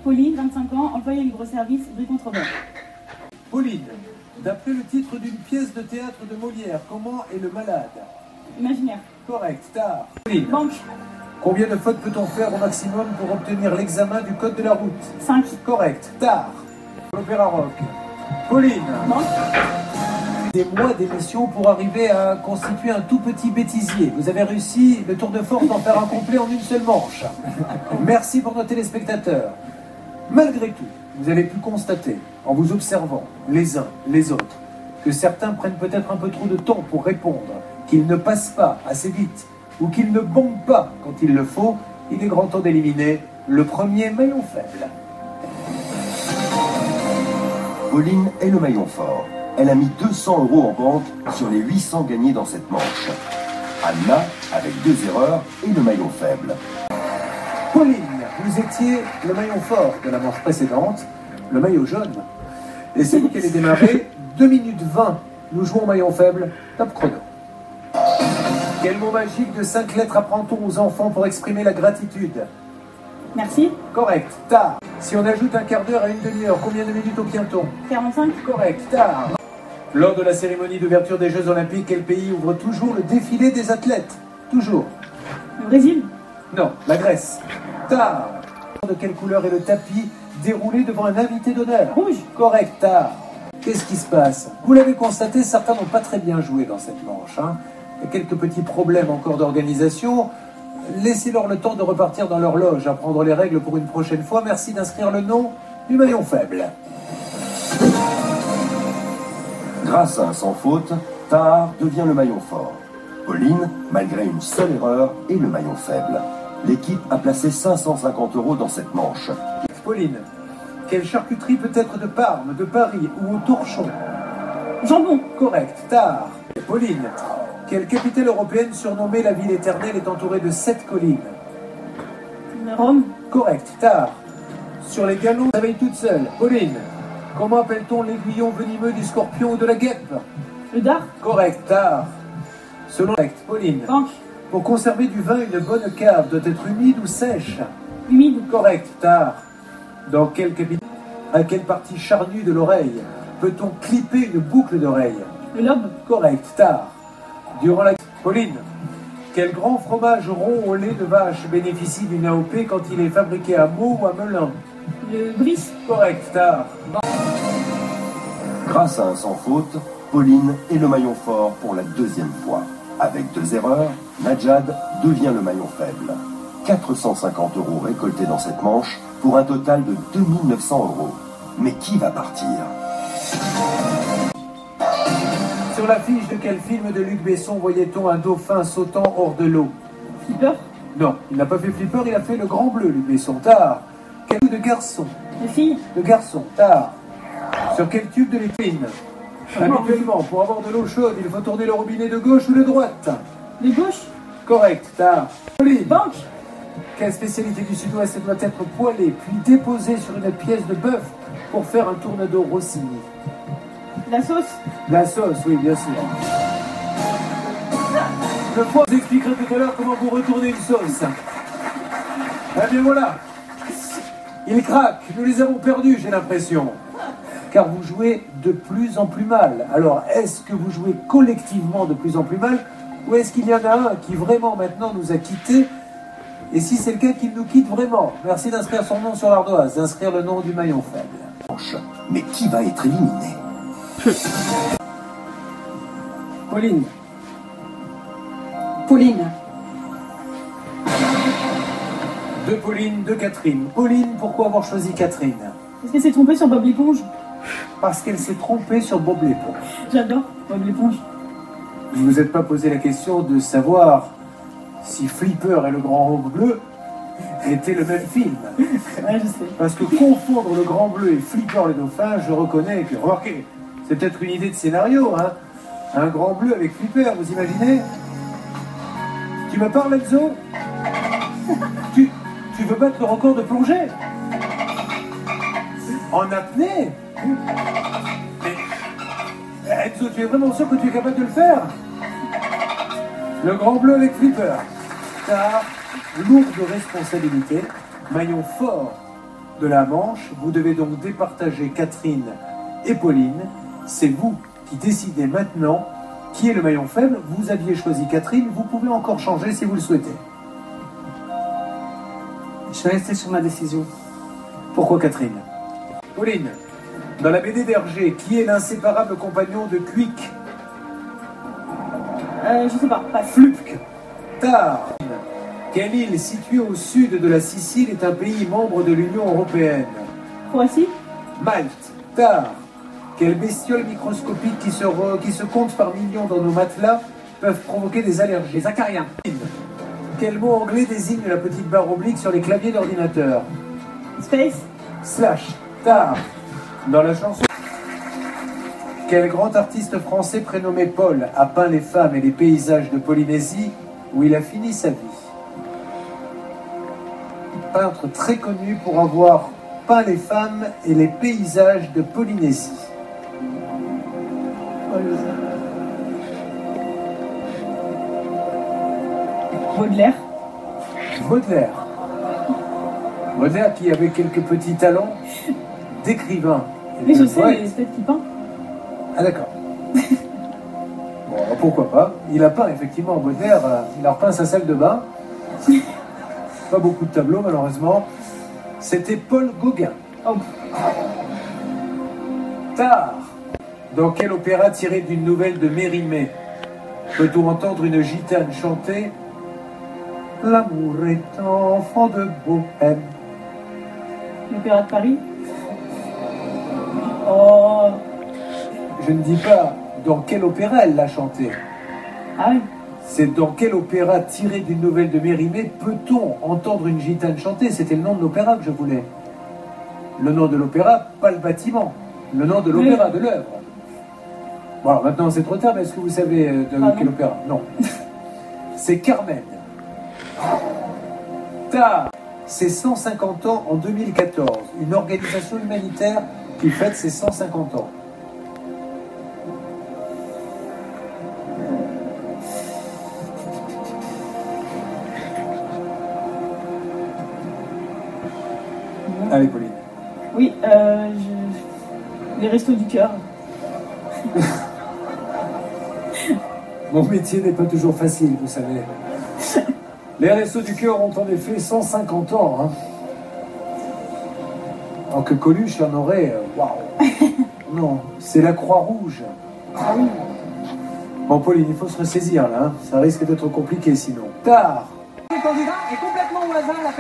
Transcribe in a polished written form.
Pauline, 25 ans, employée libre-service, Brie-Contrebert. Pauline, d'après le titre d'une pièce de théâtre de Molière, comment est le malade? Imaginaire. Correct, tard. Pauline, Banque. combien de fautes peut-on faire au maximum pour obtenir l'examen du code de la route? 5. Correct, tard. L'Opéra Rock. Pauline, Banque. des mois d'émission pour arriver à constituer un tout petit bêtisier. Vous avez réussi le tour de force d'en faire un complet en une seule manche. Merci pour nos téléspectateurs. Malgré tout, vous avez pu constater, en vous observant les uns les autres, que certains prennent peut-être un peu trop de temps pour répondre, qu'ils ne passent pas assez vite, ou qu'ils ne bombent pas quand il le faut. Il est grand temps d'éliminer le premier maillon faible. Pauline est le maillon fort. Elle a mis 200 € en banque sur les 800 gagnés dans cette manche. Anna, avec 2 erreurs, est le maillon faible. Pauline, vous étiez le maillon fort de la manche précédente, le maillot jaune. Et c'est vous qui allez démarrer. 2 minutes 20, nous jouons maillon faible, top chrono. Quel mot magique de 5 lettres apprend-on aux enfants pour exprimer la gratitude? Merci. Correct, tard. Si on ajoute un quart d'heure à une demi-heure, combien de minutes obtient-on? 45. Correct, tard. Lors de la cérémonie d'ouverture des Jeux Olympiques, quel pays ouvre toujours le défilé des athlètes? Toujours. Le Brésil. Non, la Grèce. Tard. De quelle couleur est le tapis déroulé devant un invité d'honneur? Rouge. Correct, tard. Qu'est-ce qui se passe? Vous l'avez constaté, certains n'ont pas très bien joué dans cette manche. Il y a quelques petits problèmes encore d'organisation. Laissez-leur le temps de repartir dans leur loge, apprendre les règles pour une prochaine fois. Merci d'inscrire le nom du maillon faible. Grâce à un sans faute, Tahar devient le maillon fort. Pauline, malgré une seule erreur, est le maillon faible. L'équipe a placé 550 € dans cette manche. Pauline, quelle charcuterie peut être de Parme, de Paris ou au torchon? Jambon. Correct, tard. Pauline, quelle capitale européenne surnommée la ville éternelle est entourée de 7 collines? Rome. Correct, tard. Sur les galons, ça veille toute seule. Pauline, comment appelle-t-on l'aiguillon venimeux du scorpion ou de la guêpe? Le dard. Correct, tard. Selon Pauline, Banque. pour conserver du vin, une bonne cave doit être humide ou sèche? Humide. Correct, tard. Dans quelle capitale, à quelle partie charnue de l'oreille peut-on clipper une boucle d'oreille? Le lobe. Correct, tard. Durant la... Pauline, quel grand fromage rond au lait de vache bénéficie d'une AOP quand il est fabriqué à Meaux ou à Melun? Le bris. Correct, tard. Grâce à un sans faute, Pauline est le maillon fort pour la 2e fois. Avec 2 erreurs, Najad devient le maillon faible. 450 € récoltés dans cette manche pour un total de 2900 €. Mais qui va partir? Sur l'affiche de quel film de Luc Besson voyait-on un dauphin sautant hors de l'eau? Flipper. Non, il n'a pas fait Flipper, il a fait Le Grand Bleu, Luc Besson. Tard. Quel type de garçon? Les filles. De garçon. Tard. Sur quel tube de l'épine? Habituellement, pour avoir de l'eau chaude, il faut tourner le robinet de gauche ou de droite? De gauche. Correct, tard. Pauline, Banque. quelle spécialité du sud-ouest doit être poêlée, puis déposée sur une pièce de bœuf pour faire un tournedo Rossini? La sauce. La sauce, oui, bien sûr. Je vous expliquerai tout à l'heure comment vous retournez une sauce. Eh bien voilà. Il craque. Nous les avons perdus, j'ai l'impression. Car vous jouez de plus en plus mal. Alors, est-ce que vous jouez collectivement de plus en plus mal? Ou est-ce qu'il y en a un qui vraiment maintenant nous a quittés? Et si c'est le cas, qu'il nous quitte vraiment? Merci d'inscrire son nom sur l'ardoise, d'inscrire le nom du maillon faible. Mais qui va être éliminé? Pauline. Pauline. De Pauline, de Catherine. Pauline, pourquoi avoir choisi Catherine? Est-ce qu'elle s'est trompée sur Bob l'éponge? Parce qu'elle s'est trompée sur Bob l'éponge. J'adore Bob l'éponge. Vous ne vous êtes pas posé la question de savoir si Flipper et le Grand Rond Bleu étaient le même film. Ouais, je sais. Parce que confondre le Grand Bleu et Flipper le Dauphin, je reconnais que... Remarquez, c'est peut-être une idée de scénario, hein. Un Grand Bleu avec Flipper, vous imaginez? Tu me parles, Enzo? Tu veux battre le record de plongée? En apnée? Mais Enzo, tu es vraiment sûr que tu es capable de le faire? Le Grand Bleu avec Flipper. Tard, lourde responsabilité, maillon fort de la manche. Vous devez donc départager Catherine et Pauline. C'est vous qui décidez maintenant qui est le maillon faible. Vous aviez choisi Catherine, vous pouvez encore changer si vous le souhaitez. Je vais rester sur ma décision. Pourquoi Catherine? Pauline, dans la BD d'Hergé, qui est l'inséparable compagnon de Quick? Je sais pas, passe. Flupk. Tar. Quelle île située au sud de la Sicile est un pays membre de l'Union européenne? Croatie. Malte. Tar. Quelles bestioles microscopiques qui se comptent par millions dans nos matelas peuvent provoquer des allergies? Les acariens. Quel mot anglais désigne la petite barre oblique sur les claviers d'ordinateur? Space. Slash. Tar. Dans la chanson. Quel grand artiste français prénommé Paul a peint les femmes et les paysages de Polynésie où il a fini sa vie? Peintre très connu pour avoir peint les femmes et les paysages de Polynésie. Baudelaire. Baudelaire. Baudelaire qui avait quelques petits talents d'écrivain. et Mais de je sais, poète. mais peut-être qu'il peint. Ah d'accord. Bon, alors pourquoi pas. Il a peint effectivement Baudelaire, il a repeint sa salle de bain. Pas beaucoup de tableaux malheureusement. C'était Paul Gauguin. Oh. Tar. Dans quel opéra tiré d'une nouvelle de Mérimée peut-on entendre une gitane chanter « L'amour est enfant de bohème ». L'Opéra de Paris. Oh. Je ne dis pas dans quel opéra elle l'a chanté. Ah oui. C'est dans quel opéra tiré d'une nouvelle de Mérimée peut-on entendre une gitane chanter? C'était le nom de l'opéra que je voulais. Le nom de l'opéra, pas le bâtiment. Le nom de l'opéra, de l'œuvre. Bon, alors maintenant c'est trop tard, mais est-ce que vous savez de quel opéra? Non. C'est Carmen. Tar. C'est 150 ans en 2014. Une organisation humanitaire qui fête ses 150 ans. Allez, Pauline. Oui, les restos du cœur. Mon métier n'est pas toujours facile, vous savez. Les Restos du Cœur ont en effet 150 ans. Hein. Alors que Coluche en aurait... Waouh. Non, c'est la Croix-Rouge. Ah oui. Bon, Pauline, il faut se ressaisir là. Hein. Ça risque d'être compliqué sinon. Tard. Le candidat est complètement au hasard, la